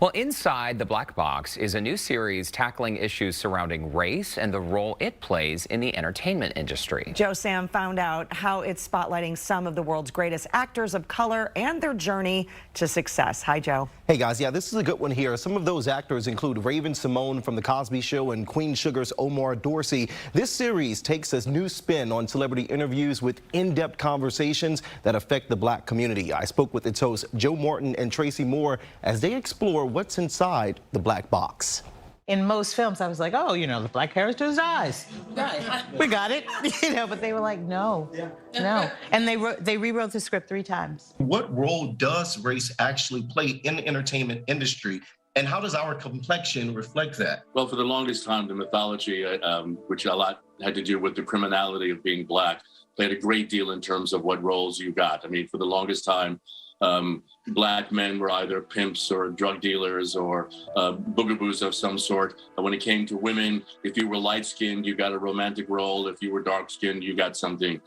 Well, Inside the Black Box is a new series tackling issues surrounding race and the role it plays in the entertainment industry. Joe Sam found out how it's spotlighting some of the world's greatest actors of color and their journey to success. Hi, Joe. Hey, guys. Yeah, this is a good one here. Some of those actors include Raven-Symoné from The Cosby Show and Queen Sugar's Omar Dorsey. This series takes a new spin on celebrity interviews with in-depth conversations that affect the black community. I spoke with its hosts Joe Morton and Tracey as they explore what's inside the black box. In most films, I was like, oh, the black character's eyes. We got it. But they were like, no, no. And they rewrote the script 3 times. What role does race actually play in the entertainment industry? And how does our complexion reflect that? Well, for the longest time, the mythology, which a lot had to do with the criminality of being black, played a great deal in terms of what roles you got. I mean, for the longest time, black men were either pimps or drug dealers or boogaboos of some sort. When it came to women, if you were light-skinned, you got a romantic role. If you were dark-skinned, you got something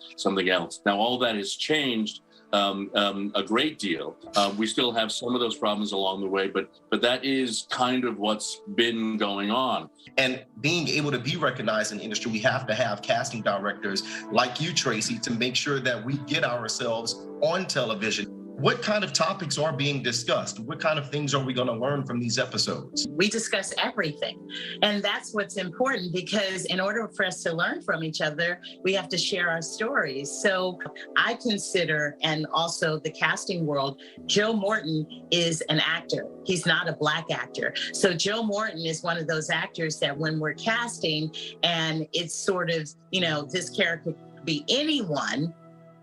else. Now, all that has changed a great deal. We still have some of those problems along the way, but that is kind of what's been going on. And being able to be recognized in the industry, we have to have casting directors like you, Tracey, to make sure that we get ourselves on television. What kind of topics are being discussed? What kind of things are we going to learn from these episodes? We discuss everything. And that's what's important, because in order for us to learn from each other, we have to share our stories. So I consider, and also the casting world, Joe Morton is an actor. He's not a black actor. So Joe Morton is one of those actors that when we're casting and it's sort of, this character could be anyone,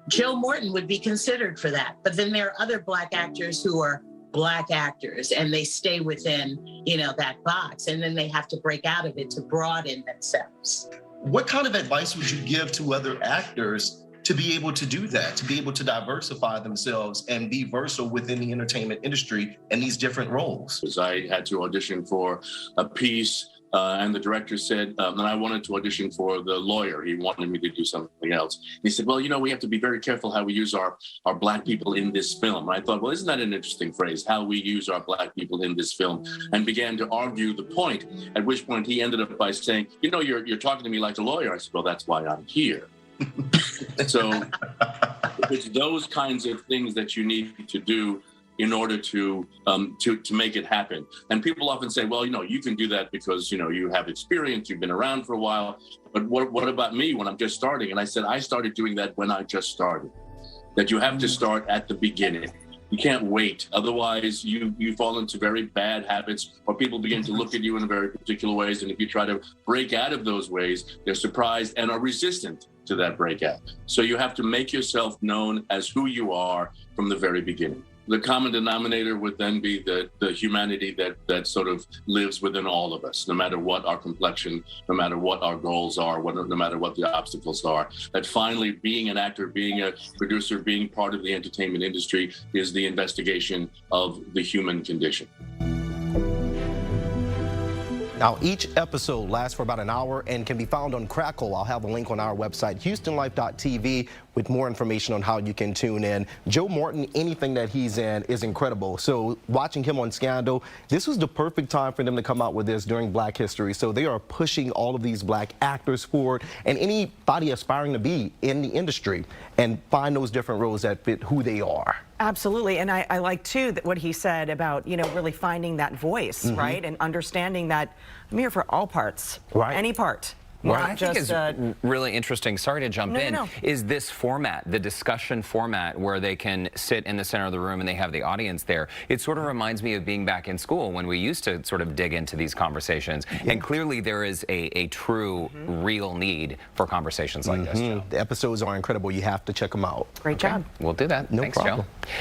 Joe Morton would be considered for that. But then there are other black actors who are black actors and they stay within, that box. And then they have to break out of it to broaden themselves. What kind of advice would you give to other actors to be able to do that, to be able to diversify themselves and be versatile within the entertainment industry in these different roles? I had to audition for a piece. And the director said, and I wanted to audition for the lawyer. He wanted me to do something else. He said, well, we have to be very careful how we use our black people in this film. And I thought, well, isn't that an interesting phrase, how we use our black people in this film? And began to argue the point, at which point he ended up by saying, you're talking to me like a lawyer. I said, well, that's why I'm here. So it's those kinds of things that you need to do in order to make it happen. And people often say, well, you can do that because, you have experience, you've been around for a while, but what about me when I'm just starting? And I said, I started doing that when I just started, that you have to start at the beginning. You can't wait. Otherwise, you fall into very bad habits, or people begin to look at you in very particular ways. And if you try to break out of those ways, they're surprised and are resistant to that breakout. So you have to make yourself known as who you are from the very beginning. The common denominator would then be the humanity that sort of lives within all of us, no matter what our complexion, no matter what our goals are, no matter what the obstacles are. That finally, being an actor, being a producer, being part of the entertainment industry is the investigation of the human condition. Now, each episode lasts for about an hour and can be found on Crackle. I'll have a link on our website, HoustonLife.tv, with more information on how you can tune in. Joe Morton, anything that he's in is incredible. So watching him on Scandal, this was the perfect time for them to come out with this during Black History. So they are pushing all of these black actors forward and anybody aspiring to be in the industry and find those different roles that fit who they are. Absolutely. And I like, too, that what he said about, really finding that voice, right? And understanding that I'm here for all parts, any part. What I think is really interesting, sorry to jump in, is this format, the discussion format where they can sit in the center of the room and they have the audience there. It sort of reminds me of being back in school when we used to sort of dig into these conversations. And clearly there is a true, real need for conversations like this, Joe. The episodes are incredible. You have to check them out. Great job. We'll do that. No Thanks, problem. Joe.